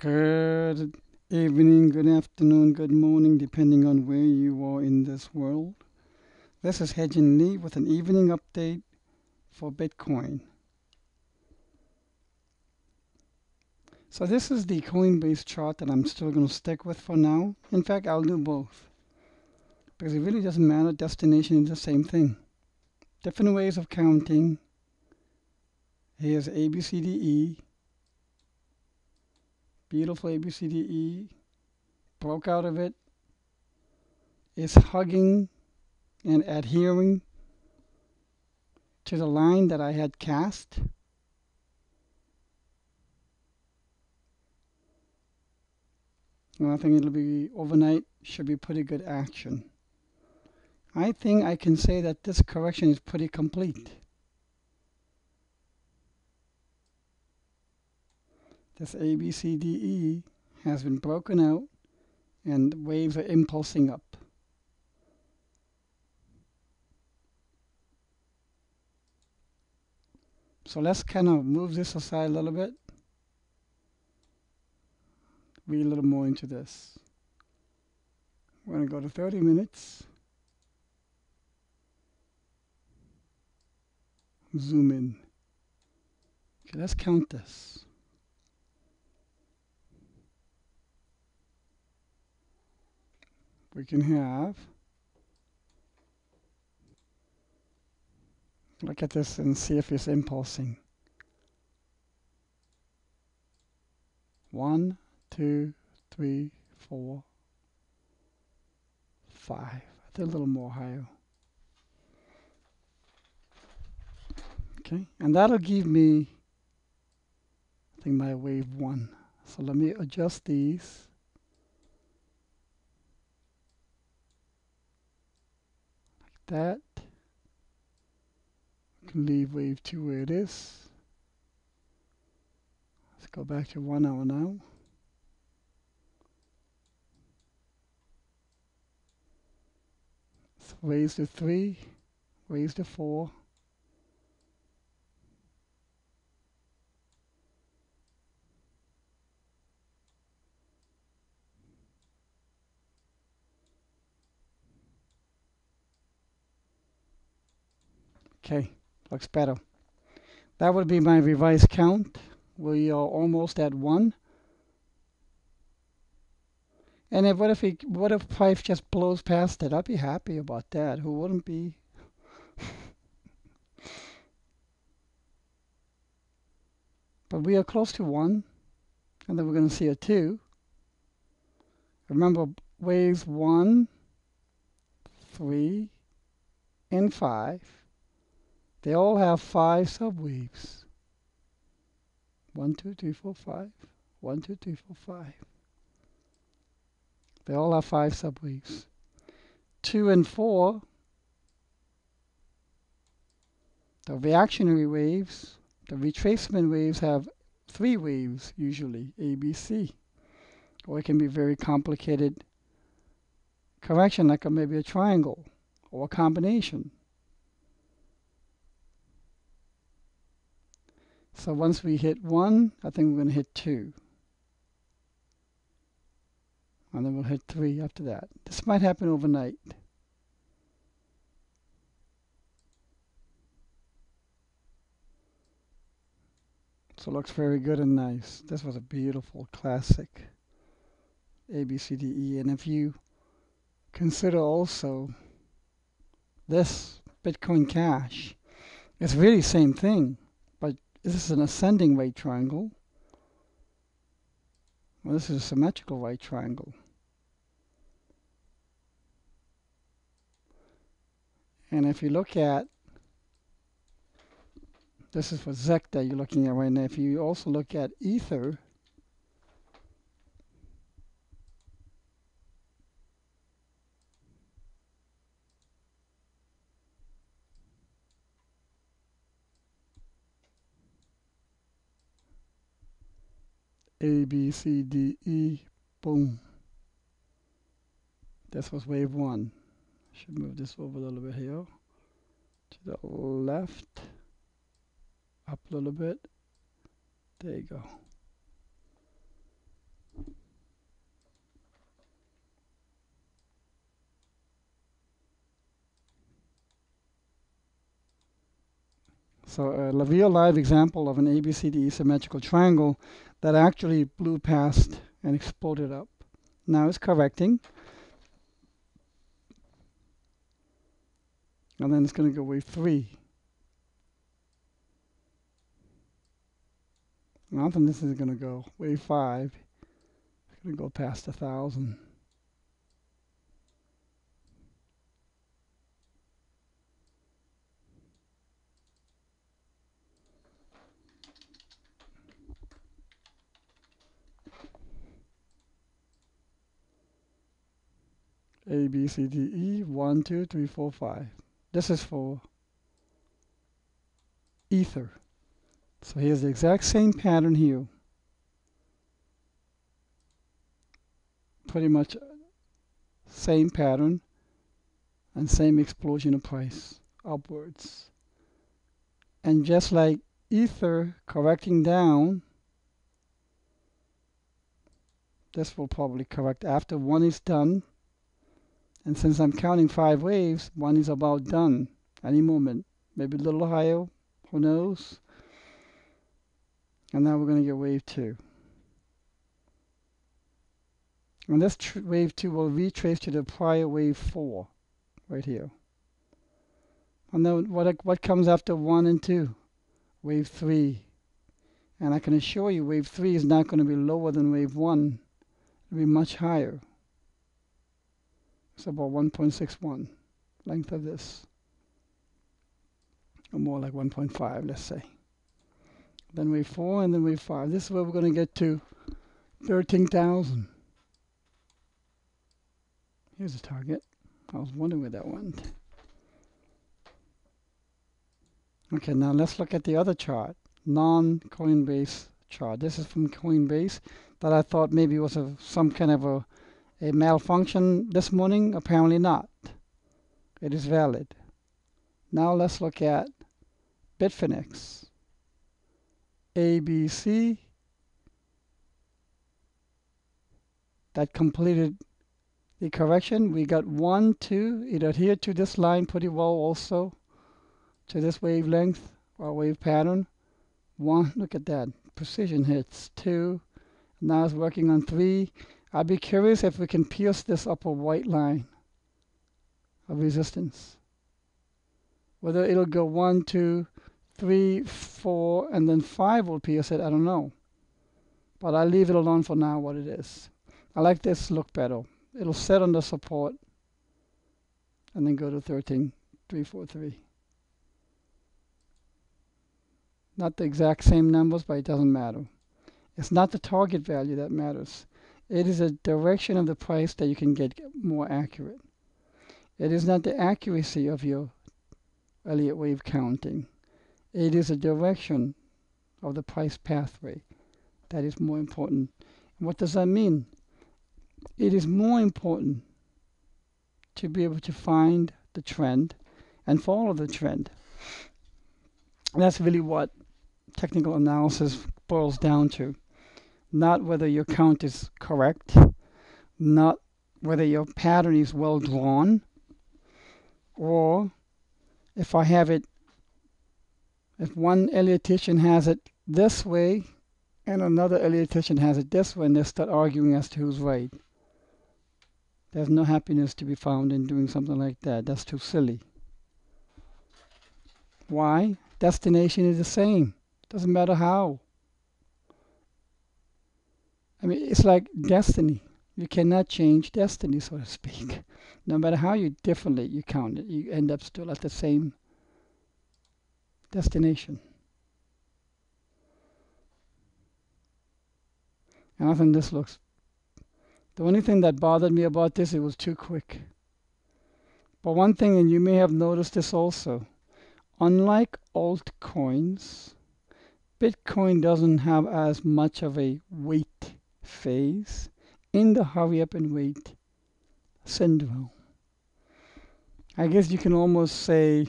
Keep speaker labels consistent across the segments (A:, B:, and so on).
A: Good evening, good afternoon, good morning, depending on where you are in this world. This is Hedgen Lee with an evening update for Bitcoin. So this is the Coinbase chart that I'm still going to stick with for now. In fact, I'll do both because it really doesn't matter. Destination is the same thing. Different ways of counting. Here's ABCDE. Beautiful ABCDE. Broke out of it. Is hugging and adhering to the line that I had cast. And I think it'll be overnight, should be pretty good action. I think I can say that this correction is pretty complete. This ABCDE has been broken out and waves are impulsing up. So let's kind of move this aside a little bit. Read a little more into this. We're going to go to 30 minutes. Zoom in. Okay, let's count this. We can have, look at this and see if it's impulsing. 1, 2, 3, 4, 5. I did a little more higher. Okay, and that'll give me, I think, my wave 1. So let me adjust these. Like that. I can leave wave 2 where it is. Let's go back to 1 hour now. So raise to 3, raise to 4. Okay, looks better. That would be my revised count. We are almost at 1. And if, what if price just blows past it? I'd be happy about that. Who wouldn't be? But we are close to 1. And then we're going to see a 2. Remember, waves 1, 3, and 5. They all have 5 subwaves. 1, 2, 3, 4, 5. 1, 2, 3, 4, 5. They all have 5 subwaves. 2 and 4, the reactionary waves, the retracement waves have 3 waves usually, A, B, C. Or it can be very complicated correction like maybe a triangle or a combination. So once we hit 1, I think we're going to hit 2. And then we'll hit 3 after that. This might happen overnight. So it looks very good and nice. This was a beautiful classic ABCDE. And if you consider also this Bitcoin Cash, it's really the same thing. But this is an ascending right triangle. Well, this is a symmetrical right triangle. And if you look at, this is for ZEC that you're looking at right now. If you also look at Ether, A, B, C, D, E, boom. This was wave 1. Should move this over a little bit here. To the left. Up a little bit. There you go. So a real live example of an ABCD symmetrical triangle that actually blew past and exploded up. Now it's correcting. And then it's going to go wave 3. I don't think this is going to go wave 5. It's going to go past 1,000. A, B, C, D, E, 1, 2, 3, 4, 5. This is for ether. So here's the exact same pattern here. Pretty much same pattern and same explosion of price upwards. And just like ether correcting down, this will probably correct after one is done. And since I'm counting 5 waves, one is about done. Any moment, maybe a little higher, who knows? And now we're going to get wave 2. And this wave 2 will retrace to the prior wave 4, right here. And then what comes after 1 and 2? Wave 3. And I can assure you wave 3 is not going to be lower than wave 1. It'll be much higher. It's about 1.61 length of this. Or more like 1.5, let's say. Then wave 4 and then wave 5. This is where we're going to get to 13,000. Here's the target. I was wondering where that went. Okay, now let's look at the other chart, non-Coinbase chart. This is from Coinbase that I thought maybe was some kind of a malfunction this morning. Apparently not. It is valid. Now let's look at Bitfinex. ABC that completed the correction. We got 1, 2. It adhered to this line pretty well also, to this wavelength or wave pattern. 1, look at that, precision hits. 2, now it's working on 3. I'd be curious if we can pierce this upper white line of resistance. Whether it'll go 1, 2, 3, 4, and then 5 will pierce it, I don't know. But I'll leave it alone for now what it is. I like this look better. It'll set on the support and then go to 13,343. Not the exact same numbers, but it doesn't matter. It's not the target value that matters. It is a direction of the price that you can get more accurate. It is not the accuracy of your Elliott wave counting. It is a direction of the price pathway that is more important. And what does that mean? It is more important to be able to find the trend and follow the trend. And that's really what technical analysis boils down to. Not whether your count is correct, not whether your pattern is well drawn, or if I have it, if one Elliottician has it this way and another Elliottician has it this way, and they start arguing as to who's right. There's no happiness to be found in doing something like that. That's too silly. Why? Destination is the same. Doesn't matter how. I mean, it's like destiny. You cannot change destiny, so to speak. No matter how differently you count it, you end up still at the same destination. And I think this looks... The only thing that bothered me about this, it was too quick. But one thing, and you may have noticed this also, unlike altcoins, Bitcoin doesn't have as much of a wait phase in the hurry up and wait syndrome. I guess you can almost say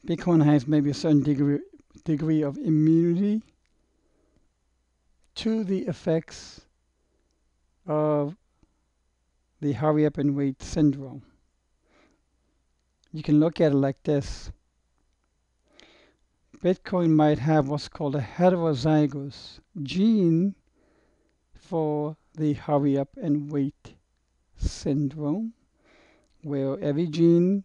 A: Bitcoin has maybe a certain degree of immunity to the effects of the hurry up and wait syndrome. You can look at it like this. Bitcoin might have what's called a heterozygous gene for the hurry up and wait syndrome, where every gene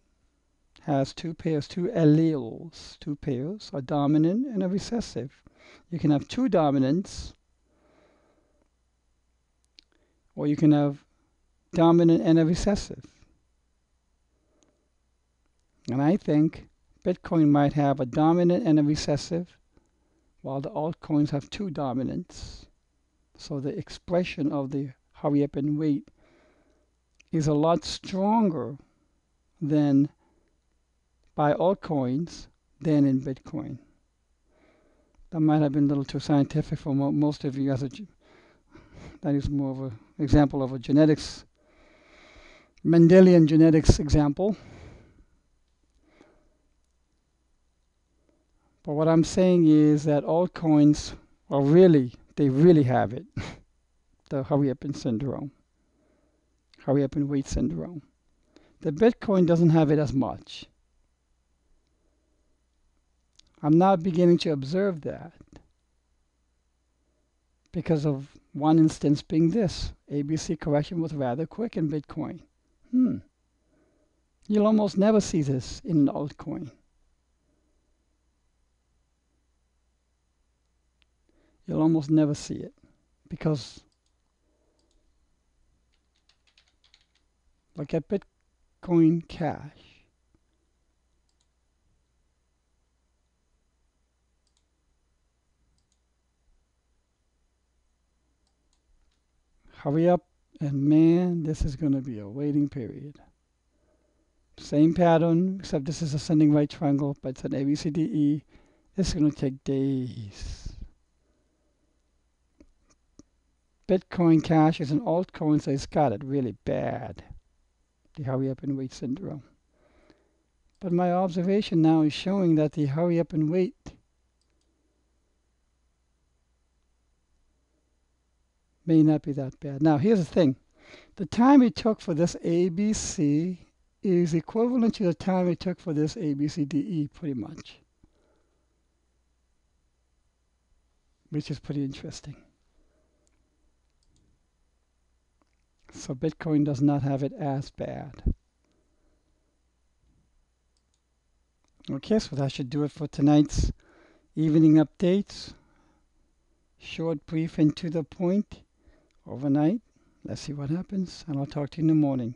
A: has two pairs, two alleles, two pairs, a dominant and a recessive. You can have two dominants, or you can have dominant and a recessive. And I think Bitcoin might have a dominant and a recessive, while the altcoins have two dominants. So the expression of the hurry up and wait is a lot stronger than by altcoins than in Bitcoin. That might have been a little too scientific for most of you. That is more of an example of a genetics, Mendelian genetics example. But what I'm saying is that altcoins are they really have it. The hurry up and syndrome. Hurry up and wait syndrome. The Bitcoin doesn't have it as much. I'm now beginning to observe that because of one instance being this. ABC correction was rather quick in Bitcoin. You'll almost never see this in an altcoin. You'll almost never see it because look at Bitcoin Cash. Hurry up, and man, this is going to be a waiting period. Same pattern, except this is ascending right triangle, but it's an ABCDE. This is going to take days. Bitcoin Cash is an altcoin, so it's got it really bad. The hurry up and wait syndrome. But my observation now is showing that the hurry up and wait may not be that bad. Now, here's the thing. The time it took for this ABC is equivalent to the time it took for this ABCDE, pretty much. Which is pretty interesting. So Bitcoin does not have it as bad. Okay, so that should do it for tonight's evening updates. Short, brief, and to the point. Overnight. Let's see what happens, and I'll talk to you in the morning.